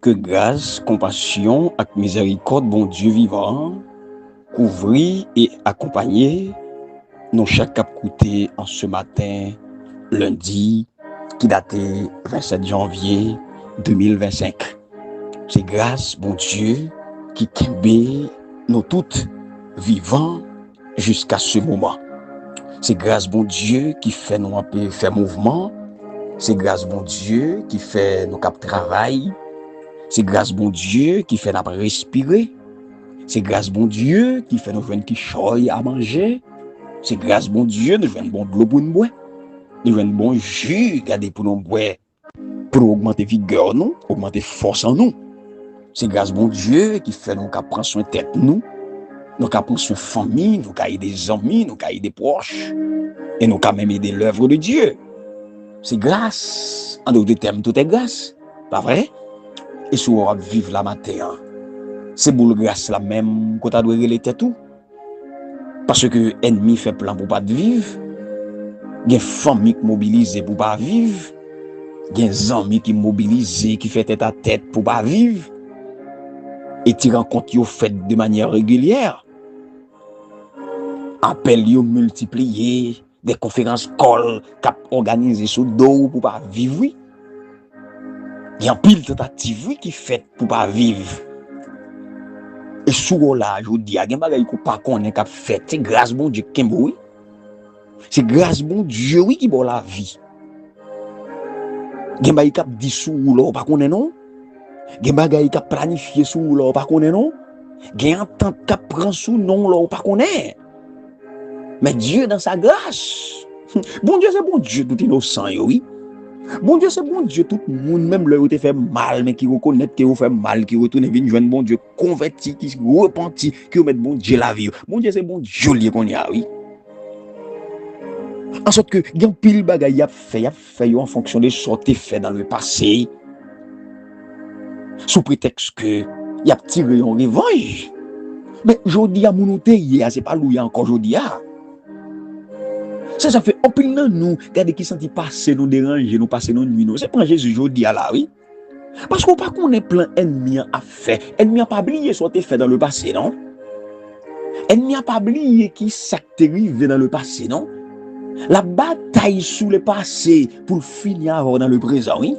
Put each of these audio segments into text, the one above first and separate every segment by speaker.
Speaker 1: Que grâce, compassion et miséricorde, bon Dieu vivant, couvrir et accompagner nous chaque cap coûté en ce matin, lundi, qui datait 27 janvier 2025. C'est grâce, bon Dieu, qui kembe nous toutes vivants jusqu'à ce moment. C'est grâce, bon Dieu, qui fait nous un peu faire mouvement. C'est grâce, bon Dieu, qui fait nous cap travail. C'est grâce, bon Dieu, qui fait nous respirer. C'est grâce, bon Dieu, qui fait nous jouer qui choy à manger. C'est grâce, bon Dieu, nous jouons bon de l'eau pour nous boire. Nous jouons bon jus, garder pour nous boire. Pour augmenter vigueur nous, augmenter force en nous. C'est grâce, bon Dieu, qui fait nous prendre soin de tête nous. Nous prendre soin de famille, nous aider des amis, nous aider des proches. Et nous même aider l'œuvre de Dieu. C'est grâce. En d'autres termes, tout est grâce. Pas vrai? Et si on va vivre la matin, c'est pour le grâce la même qu'on a doué les têtes tout. Parce que l'ennemi fait plan pour pas vivre. Il y a une famille qui mobilisée pour pas vivre. Il y a des amis qui mobilisés, qui fait tête à tête pour pas vivre. Et tu rencontres yo fait de manière régulière. Appels yo multipliés, des conférences call cap organisées sous dos pour pas vivre. Oui. Il y a pile tentative qui fait pour pas vivre. Et sous là, je vous dis, il y a des choses qui pas connaît qu'a fait. C'est grâce bon Dieu qui oui. C'est grâce bon Dieu oui qui bon la vie. Il y a des choses qui dit sous là pas connaît non. Il y a des choses qui planifié sous là pas connaît non. Il y a un temps qui prend sous non là pas connaît. Mais Dieu dans sa grâce. Bon Dieu c'est bon Dieu tout innocent oui. Bon Dieu, c'est bon Dieu, tout le monde, même le qui fait mal, mais qui reconnaît que vous fait mal, qui retourne et vient joindre bon Dieu, converti, qui repentit, qui remet bon Dieu la vie. Bon Dieu, c'est bon Dieu lié qu'on y a, oui. En sorte que, il y a un pile bagay, il y a fait en fonction de ce qui fait dans le passé, sous prétexte que, il y a tiré en revanche. Mais, je dis à mon outé, c'est pas loué encore, je dis à. Ça fait un peu de nous, regardez qui sentit passer, nous déranger, nous passer nos nuits. C'est pas Jésus, je dis à la oui. Parce qu'on pas qu'on est plein ennemi à faire. Ennemi a pas oublié ce qui fait dans le passé, non? Ennemi a pas oublié qui s'active dans le passé, non? La bataille sous le passé pour finir dans le présent, oui.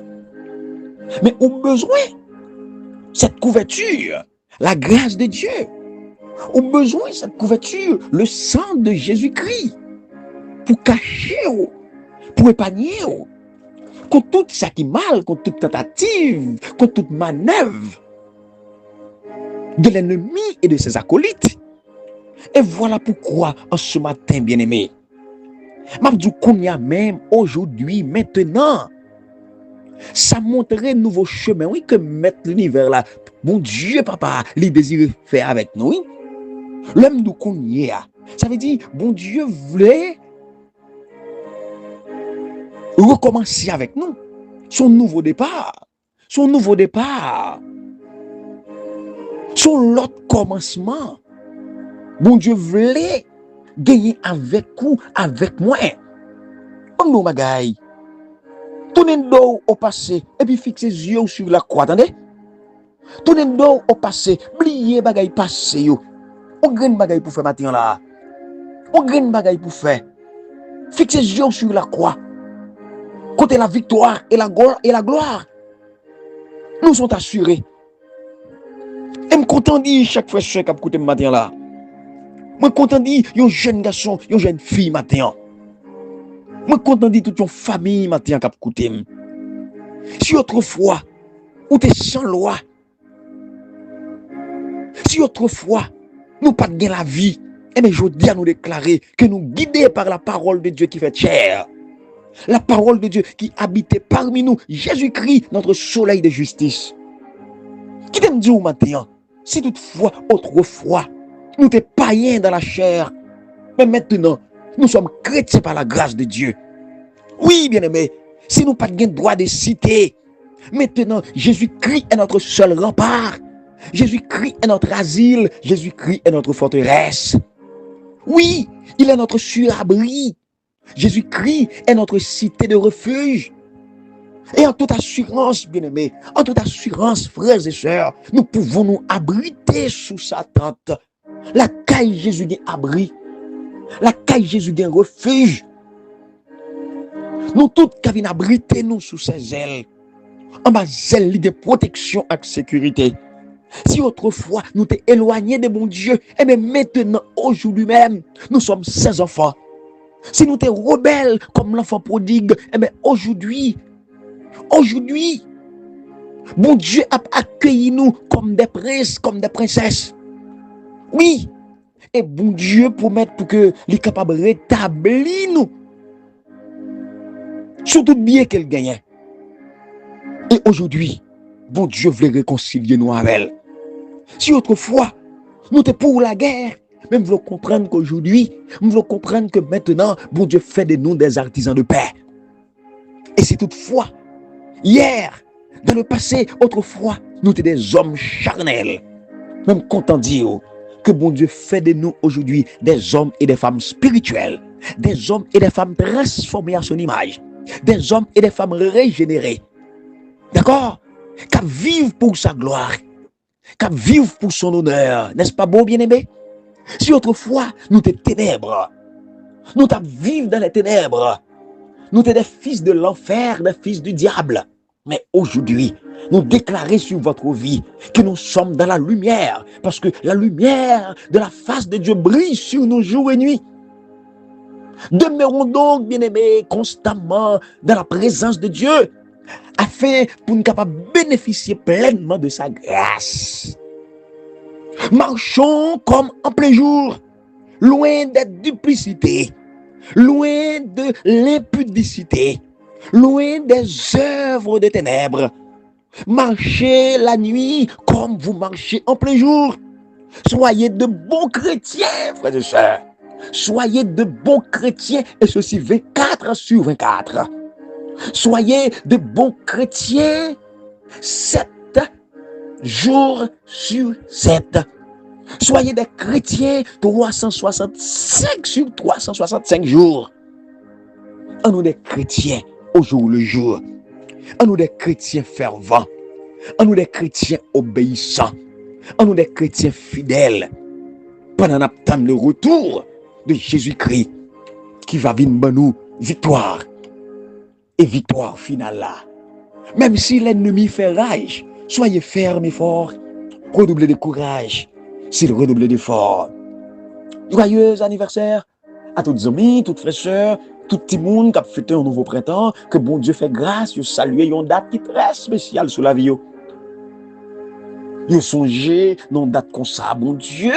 Speaker 1: Mais on a besoin cette couverture, la grâce de Dieu. On a besoin cette couverture, le sang de Jésus-Christ. Pour cacher, pour épargner, contre tout ça qui est mal, contre toute tentative, contre toute manœuvre de l'ennemi et de ses acolytes. Et voilà pourquoi, en ce matin, bien-aimé, Mabdou Kounia même, aujourd'hui, maintenant, ça montrerait un nouveau chemin, oui, que mettre l'univers là, bon Dieu, papa, il désire faire avec nous, oui. L'homme de Kounia, ça veut dire, bon Dieu voulait recommencer avec nous son nouveau départ, son l'autre commencement. Bon Dieu voulait gagner avec vous, avec moi. Comme nous, magaï, tournez dos au passé et puis fixez les yeux sur la croix, attendez. Tournez dos au passé, oubliez bagaille passé yo. On gagne bagaille pour faire matin là. On gagne bagaille pour faire. Fixez les yeux sur la croix. Côté la victoire et la gloire, nous sommes assurés. Et je suis content de dire chaque fois que je suis côté matin là. Je suis content de dire un jeune garçon, une jeune fille matin. Je suis content de dire toute une famille matin qui côté. Si autrefois, ou t'es sans loi, si autrefois, nous pas de la vie, et bien je dis à nous déclarer que nous guidés par la parole de Dieu qui fait chair. La parole de Dieu qui habitait parmi nous, Jésus-Christ, notre soleil de justice. Qui t'aime dire au matin, si toutefois, autrefois, nous étions païens dans la chair, mais maintenant, nous sommes chrétiens par la grâce de Dieu. Oui, bien-aimés, si nous n'avons pas de droit de citer, maintenant, Jésus-Christ est notre seul rempart. Jésus-Christ est notre asile. Jésus-Christ est notre forteresse. Oui, il est notre surabri. Jésus-Christ est notre cité de refuge. Et en toute assurance, bien-aimés, en toute assurance, frères et sœurs, nous pouvons nous abriter sous sa tente. La caille Jésus est abri. La caille Jésus est refuge. Nous tous qui venons abriter nous sous ses ailes. En bas zèle de protection et de sécurité. Si autrefois nous t'es éloignés de mon Dieu, et bien maintenant, aujourd'hui même, nous sommes ses enfants. Si nous t'es rebelles comme l'enfant prodigue, et bien aujourd'hui, mon Dieu a accueilli nous comme des princes, comme des princesses. Oui, et bon Dieu promet pour que les capables de rétablir nous. Surtout bien qu'elle gagne. Et aujourd'hui, bon Dieu voulait réconcilier nous avec elle. Si autrefois, nous étions pour la guerre, mais nous voulons comprendre qu'aujourd'hui, nous voulons comprendre que maintenant, bon Dieu fait de nous des artisans de paix. Et si toutefois, hier, dans le passé, autrefois, nous étions des hommes charnels. Même content de dire que bon Dieu fait de nous aujourd'hui des hommes et des femmes spirituels, des hommes et des femmes transformés à son image, des hommes et des femmes régénérés. D'accord? Qui vivent pour sa gloire, qui vivent pour son honneur. N'est-ce pas beau, bien-aimé? Si autrefois, nous étions ténèbres, nous vivons dans les ténèbres, nous étions des fils de l'enfer, des fils du diable. Mais aujourd'hui, nous déclarons sur votre vie que nous sommes dans la lumière, parce que la lumière de la face de Dieu brille sur nous jour et nuit. Demeurons donc, bien-aimés, constamment dans la présence de Dieu, afin pour nous capables de bénéficier pleinement de sa grâce. Marchons comme en plein jour, loin des duplicités, loin de l'impudicité, loin des œuvres de ténèbres. Marchez la nuit comme vous marchez en plein jour. Soyez de bons chrétiens, frères et sœurs. Soyez de bons chrétiens, et ceci 24 sur 24. Soyez de bons chrétiens 7 jours sur 7. Soyez des chrétiens 365 sur 365 jours. En nous des chrétiens au jour le jour. En nous des chrétiens fervents. En nous des chrétiens obéissants. En nous des chrétiens fidèles. Pendant d'attendre le retour de Jésus-Christ qui va venir nous victoire. Et victoire finale là. Même si l'ennemi fait rage, soyez fermes et forts. Redoublez de courage s'il redouble d'efforts. Joyeux anniversaire à toutes les amis, toutes les frères, tout le monde qui a fêté un nouveau printemps. Que bon Dieu fait grâce, vous saluez une date qui est très spéciale sur la vie. Vous songez dans une date comme ça, bon Dieu.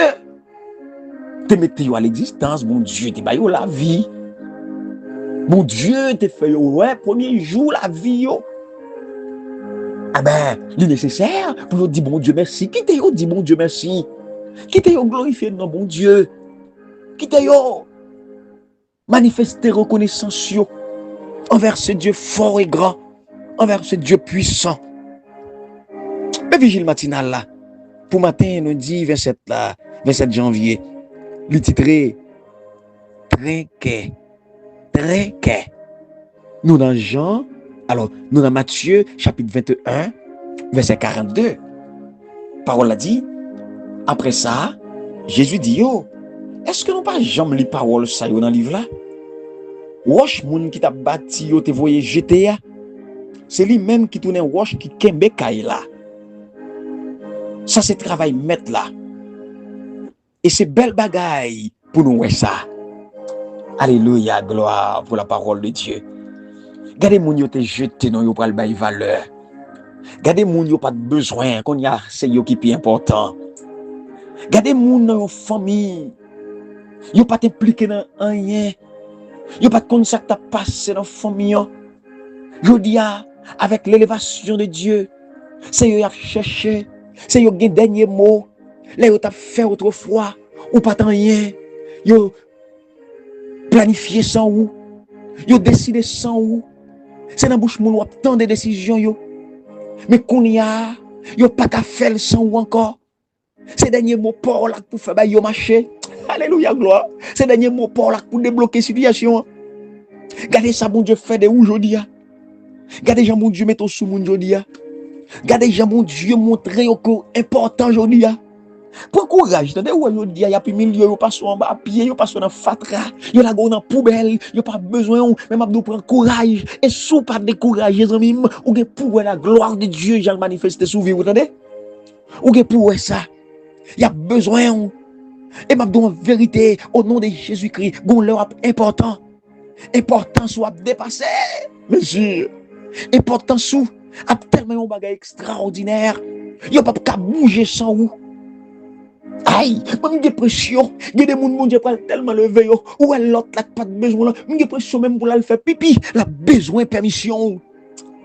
Speaker 1: Te mettez à l'existence, bon Dieu, te baillez la vie. Bon Dieu, te fait ouais, premier jour la vie. Ah ben, il est nécessaire pour nous dire bon Dieu merci. Qui te dit bon Dieu merci? Qui te glorifier non bon Dieu? Qui te manifester reconnaissance envers ce Dieu fort et grand, envers ce Dieu puissant. Le vigile matinal là, pour matin, nous dit 27 janvier, le titré Trinquet. Nous dans Jean, alors nous dans Matthieu chapitre 21, verset 42. Parole a dit, après ça, Jésus dit, yo, est-ce que nous pas jamais les paroles ça dans le livre là? Roche moun qui t'a bâti yo te voyé jeter ya. C'est lui même qui tourne roche qui kembe kay là. Ça c'est travail maître là. Et c'est belle bagaille pour nous ouais ça. Alléluia, gloire pour la parole de Dieu. Gardez moun yo te jeté non yo pral bay valeur. Gardez moun yo pas de besoin qu'on y a c'est yo qui plus important. Gardez moun dans famille. Yo pas impliqué dans rien. Yo pas de ça t'a passé dans famille. Je dis avec l'élévation de Dieu, c'est yo y a cherché, c'est yo gen dernier mot. Là yo t'a fait autrefois ou pas tant rien. Yo planifié sans ou. Yo décidé sans ou. C'est dans bouche moun ou tant de décisions yo. Mais qu'on y a, yo pas qu'à faire sans ou encore. Ces derniers mots pour là pour faire yo marcher. Alléluia, gloire. Ces derniers mots pour là pour débloquer la situation. Regardez ça, bon Dieu fait de aujourd'hui. Gardez Jean mon Dieu mettez sous mon jodi a. Gardez Jean mon Dieu montrer que important jodi a. Prends courage, attendez ou jodi a y a plus milieu yo passe en bas pied, yo passe dans fatra, yo la go dans poubelle, yo pas besoin même abdou prendre courage et sous pas décourager amis ou que pour la gloire de Dieu Jean manifester sous vie, vous entendez? Ou que pour ça, y a besoin et m'abdou en vérité au nom de Jésus-Christ, gon l'heure important soit dépassé. Monsieur, important sous a tellement un bagage extraordinaire. Yo pas qu'à bouger sans ou. Aïe, même dépression, il y a des gens mon Dieu pas tellement levé ou l'autre là pas de besoin là, même dépression même pour la faire pipi, la besoin permission.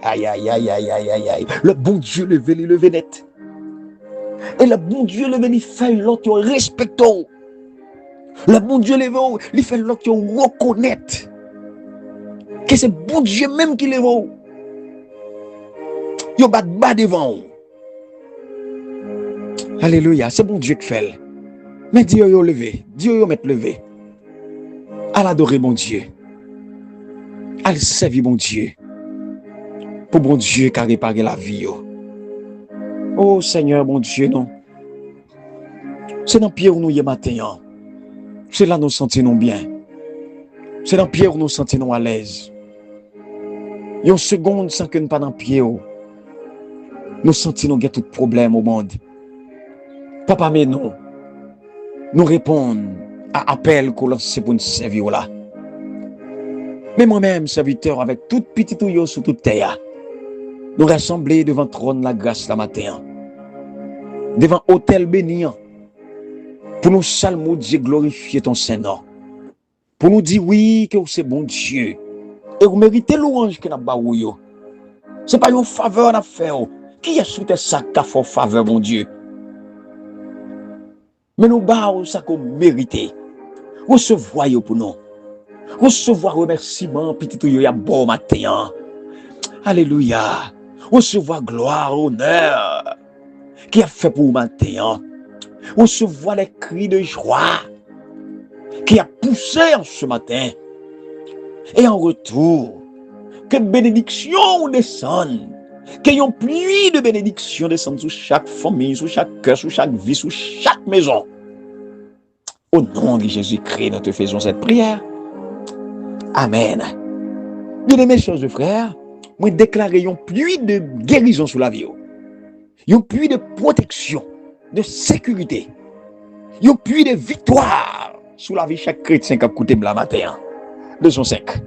Speaker 1: Aïe aïe aïe aïe aïe aïe aïe. Le bon Dieu levé net. Et le bon Dieu levé il fait l'autre respectant. Le bon Dieu levé il fait l'autre reconnaître que c'est bon Dieu même qui levé. Yo bat bas devant. Alléluia, c'est bon Dieu qui fait. Mais Dieu yo levé, Dieu yo met levé. À l'adorer bon Dieu. À le servir bon Dieu. Pour bon Dieu qui a réparé la vie yo. Oh Seigneur bon Dieu non. C'est dans pierre où nous y matin. C'est là nous sentons bien. C'est dans pierre où nous sentons à l'aise. Une seconde sans que nous pas dans pied nous sentons qu'il y a tout problème au monde. Papa, mais nous répondons à appel qu'on lance pour nous servir là. Mais moi-même, serviteur, avec toute petite ouïe sous toute terre, nous rassembler devant le trône de la grâce la matin, devant l'autel béni, pour nous salmodier, glorifier ton Saint-Nom, pour nous dire oui, que c'est bon Dieu, et vous méritez louange que nous avons. Ce n'est pas une faveur à faire. Qui est sous tes sacs à faire faveur, mon Dieu? Mais nous baons ça qu'on mérite. Recevoir pour nous. Recevoir remerciement, petit tout y a bon matin. Alléluia. Recevoir gloire, honneur. Qui a fait pour matin. Recevoir les cris de joie. Qui a poussé en ce matin. Et en retour, que bénédiction descende. Qu'il y ait une pluie de bénédiction descende sur chaque famille, sur chaque cœur, sur chaque vie, sur chaque maison. Au nom de Jésus-Christ, nous te faisons cette prière. Amen. Bien-aimés chers frères, moi déclare une pluie de guérison sur la vie. Une pluie de protection, de sécurité. Une pluie de victoire sur la vie de chaque chrétien qui a écouté la matin. Leçon 5.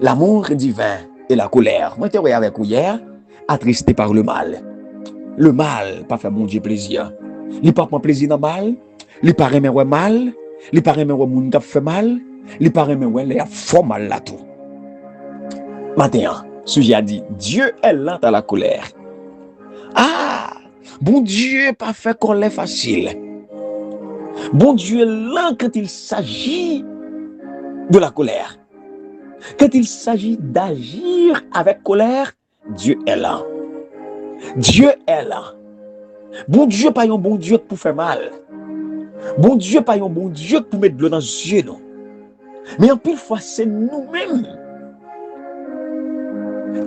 Speaker 1: L'amour divin et la colère. Moi, j'étais avec vous hier. Attristé par le mal. Le mal, pas faire mon Dieu plaisir. Il pas prendre plaisir dans le mal. Il pas aimer ouais mal. Il pas aimer ouais moun qui fait mal. Il pas aimer ouais les fort mal là tout. Matin, sujet a dit Dieu est lent à la colère. Ah, bon Dieu pas fait colère facile. Bon Dieu est lent quand il s'agit de la colère. Quand il s'agit d'agir avec colère, Dieu est là. Dieu est là. Bon Dieu pas un bon Dieu pour faire mal. Bon Dieu pas un bon Dieu pour mettre de l'eau dans les yeux, non. Mais en pile fois, c'est nous-mêmes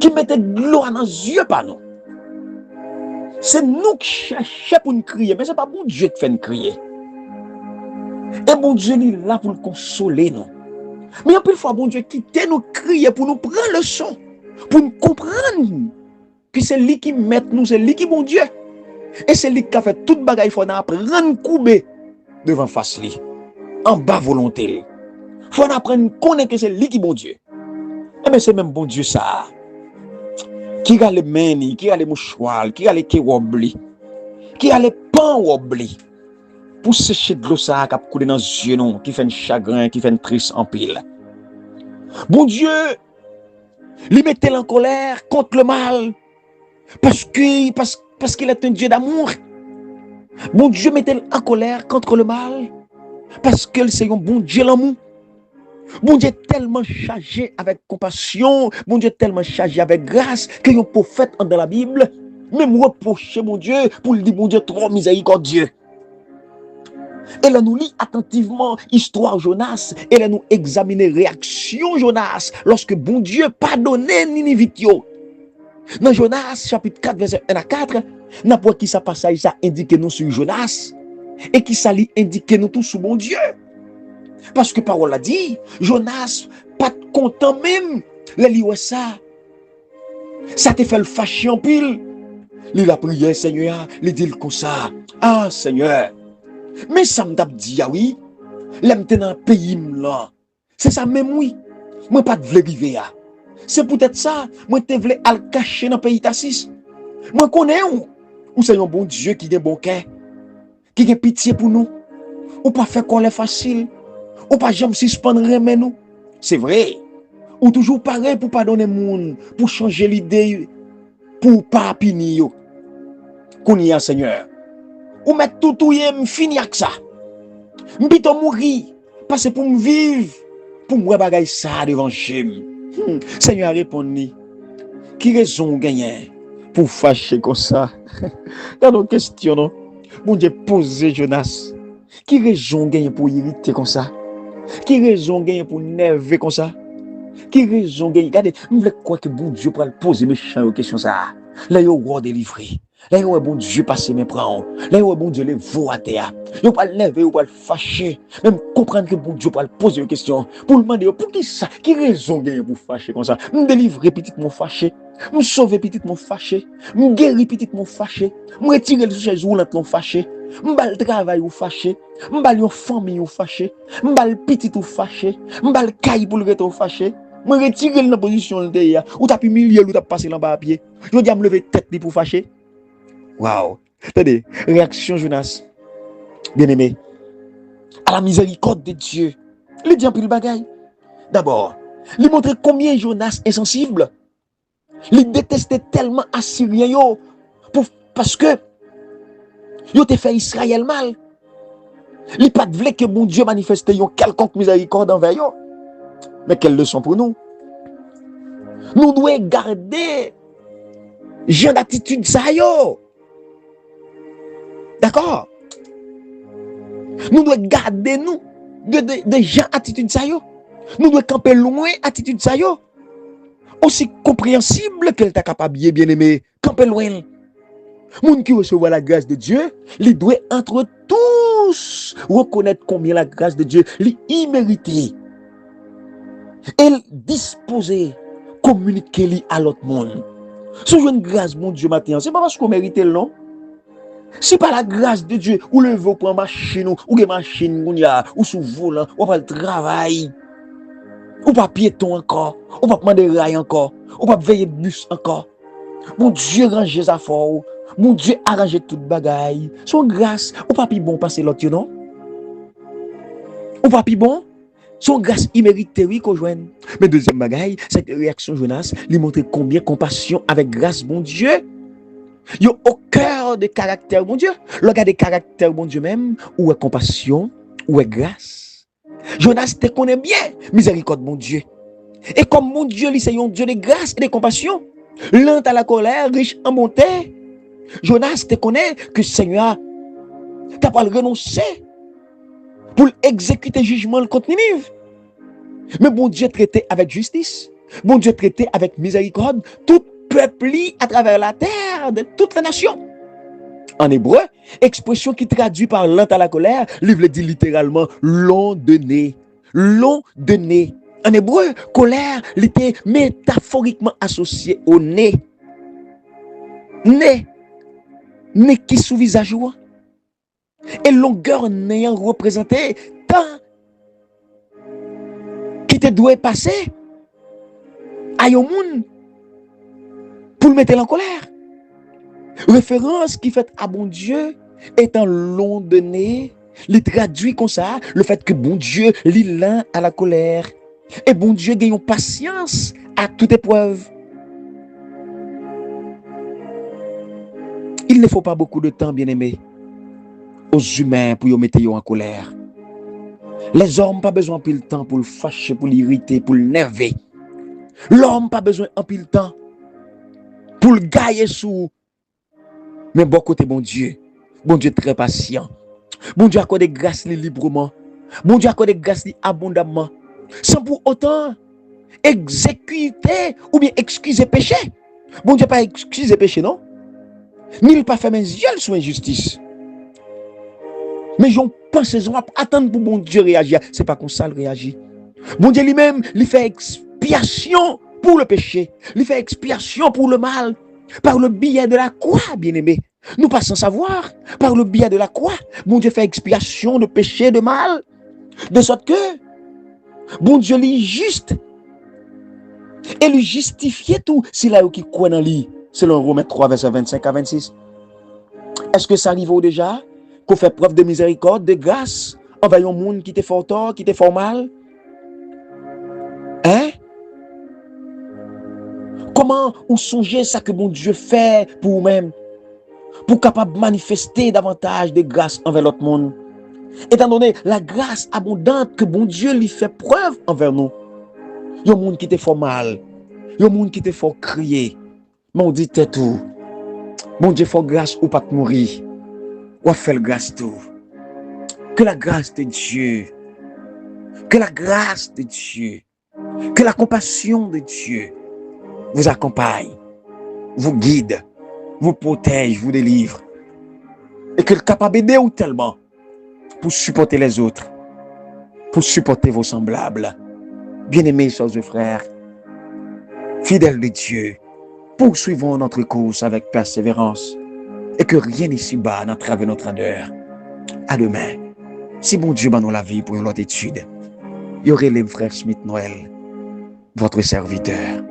Speaker 1: qui mettons de l'eau dans les yeux, pas nous. C'est nous qui cherchons pour nous crier, mais ce n'est pas bon Dieu qui fait nous crier. Et bon Dieu il est là pour nous consoler, non. Mais en pile fois, bon Dieu quitte nous crier pour nous prendre le son. Pour nous comprendre que c'est lui qui met nous, c'est lui qui bon Dieu. Et c'est lui qui a fait toute bagaille, il faut apprendre couper devant face lui. En bas volonté. Il faut apprendre à connaître que c'est lui qui bon Dieu. Et bien c'est même bon Dieu ça. Qui a les mains, qui a les mouchoirs, qui a les kéwobli, qui a les pans wobli. Pour sécher de l'eau ça qui a coulé dans les yeux, qui fait un chagrin, qui fait un triste en pile. Bon Dieu, il mettait en colère contre le mal parce qu'il est un Dieu d'amour. Bon Dieu mettait en colère contre le mal parce que c'est un bon Dieu l'amour. Bon Dieu tellement chargé avec compassion, bon Dieu tellement chargé avec grâce que un prophète dans la Bible même reproché mon Dieu pour lui dire mon Dieu trop miséricordieux. Et là nous lit attentivement histoire Jonas et là nous examiner réaction Jonas lorsque bon Dieu pardonnait Ninivitio. Dans Jonas, chapitre 4, verset 1 à 4, n'importe qui ça passage, ça indique nous sur Jonas. Et qui ça lui indique nous tous sur bon Dieu. Parce que parole a dit, Jonas, pas content même, les liouais ça. Ça te fait le fâcher en pile. Il a prié, Seigneur, il dit comme ça. Ah, Seigneur. Mais ça me dit, ah oui, l'aime dans le pays là. C'est ça même, oui. Moi, pas de vle river. C'est peut-être ça, moi, te vle al cacher dans le pays tassis. Moi, connais ou c'est un bon Dieu qui a bon cœur, qui a pitié pour nous. Ou pas faire qu'on est facile. Ou pas jamais suspendre mais nous. C'est vrai. Ou toujours pareil pour pardonner monde, pour changer l'idée, pour pas punir. Qu'on y a, Seigneur. Ou mettre tout y fini avec ça. M'bito mourir, parce pour me vivre, pour me bagaille ça devant Dieu. Seigneur répond-ni. Qui raison gagne pour fâcher comme ça? Dans nos questions, non? Mon Dieu posé Jonas. Qui raison gagne pour irriter comme ça? Qui raison gagne pour nerver comme ça? Qui raison gagne? Regardez, vous voulez quoi que bon Dieu pour poser méchant question ça? Là, il y a délivré. Là, il y a bon Dieu passer mes prends. Là, il y a bon Dieu les voix à terre. Il pas lever, il pas fâcher. Même comprendre que bon Dieu pour poser une question. Pour le demander, pour qui ça? Qui raison gagne pour fâcher comme ça? Me délivrer petit mon fâché. Me sauver petit mon fâché. Me guérir petit mon fâché. Me retirer le chaise roulante mon fâché. M'bal travail ou fâché, m'bal yon famille ou fâché, m'bal petit ou fâché, m'bal caille pour le retour fâché, me retirer dans position de ya, ou t'as pu milieu ou t'as passé dans bas pied. Je dis à me lever tête pour fâcher. Waouh. Attendez, réaction Jonas. Bien-aimé, à la miséricorde de Dieu. Il dit un peu le bagaille. D'abord, il montre combien Jonas est sensible. Il détestait tellement Assyrien yo parce que yo te fait Israël mal. Li pas vle que bon Dieu manifeste yon quelconque miséricorde envers yo. Mais quelle leçon pour nous? Nous devons garder genre d'attitude ça yo. D'accord? Nous devons garder nous de gens attitude ça yo. Nous devons camper loin attitude ça yo. Aussi compréhensible qu'elle t'a capable bien aimé, camper loin. Moun qui reçoit la grâce de Dieu, il doit entre tous reconnaître combien la grâce de Dieu est imméritée. Et disposer, communiquer à l'autre monde. Si vous avez une grâce, mon Dieu, matin, c'est pas parce qu'on mérite le nom. C'est pas la grâce de Dieu, ou le veut pour machine, ou des machines, ou sous volant, ou pas le travail, ou pas piéton encore, ou pas demander rail encore, ou pas veiller bus encore. Mon Dieu, range sa fort. Mon Dieu, arrange toute bagaille. Son grâce, ou pas pi bon passer l'autre, non? Ou pas pi bon? Son grâce imméritée, oui, qu'on joigne. Mais deuxième bagaille, cette réaction Jonas, lui montre combien compassion avec grâce, mon Dieu. Yo au cœur de caractère, mon Dieu. Le gars de caractère, mon Dieu même, ou est compassion, ou est grâce. Jonas te connaît bien, miséricorde, mon Dieu. Et comme mon Dieu, lui, c'est un Dieu de grâce et de compassion. Lent à la colère, riche en bonté. Jonas te connaît que Seigneur t'as pas renoncer pour exécuter jugement contre Ninive. Mais bon Dieu traité avec justice. Bon Dieu traité avec miséricorde tout peuple à travers la terre de toutes les nations. En hébreu, expression qui traduit par lent à la colère, livre dit littéralement long de nez. Long de nez. En hébreu, colère était métaphoriquement associée au nez. Nez. Nez qui sous visage. Et longueur n'ayant représenté temps qui te doit passer à un monde pour le mettre en colère. Référence qui fait à bon Dieu étant long de nez, il traduit comme ça le fait que bon Dieu lit lent à la colère. Et bon Dieu gagne patience à toute épreuve. Il ne faut pas beaucoup de temps, bien-aimés, aux humains pour y mettre en colère. Les hommes n'ont pas besoin de temps pour le fâcher, pour l'irriter, pour le nerver. L'homme n'a pas besoin de temps pour le gailler sous. Mais bon côté, bon Dieu très patient. Bon Dieu accorde grâce librement. Bon Dieu accorde grâce abondamment. Sans pour autant exécuter ou bien excuser péché. Bon Dieu pas excusé péché, non? Ni il pas fait mes yeux sur injustice. Mais j'en pense, ils ont attendre pour bon Dieu réagir. C'est pas comme ça il réagit. Bon Dieu lui-même, il fait expiation pour le péché. Il fait expiation pour le mal. Par le biais de la croix, bien-aimé. Nous pas sans savoir. Par le biais de la croix, bon Dieu fait expiation de péché, de mal. De sorte que, bon Dieu lui juste. Et lui justifier tout. C'est là où il croit dans lui. Selon Romains 3, verset 25 à 26. Est-ce que ça arrive déjà? Qu'on fait preuve de miséricorde, de grâce envers un monde qui te fait tort, qui te fait mal? Hein? Comment on songe ça que bon Dieu fait pour vous-même? Pour capable de manifester davantage de grâce envers l'autre monde. Étant donné la grâce abondante que bon Dieu lui fait preuve envers nous. Il y a un monde qui te fait mal. Il y a un monde qui te fait crier. Mais on dit tout. Bon Dieu fait grâce ou pas mourir. Ou fait grâce tout. Que la grâce de Dieu. Que la grâce de Dieu. Que la compassion de Dieu vous accompagne, vous guide, vous protège, vous délivre. Et que le capable d'aider ou tellement pour supporter les autres, pour supporter vos semblables. Bien-aimés, sœurs et frères, fidèles de Dieu, poursuivons notre course avec persévérance et que rien ici-bas n'entrave notre ardeur. À demain. Si bon Dieu nous la vie pour une autre étude, il y aurait les frères Smith Noël, votre serviteur.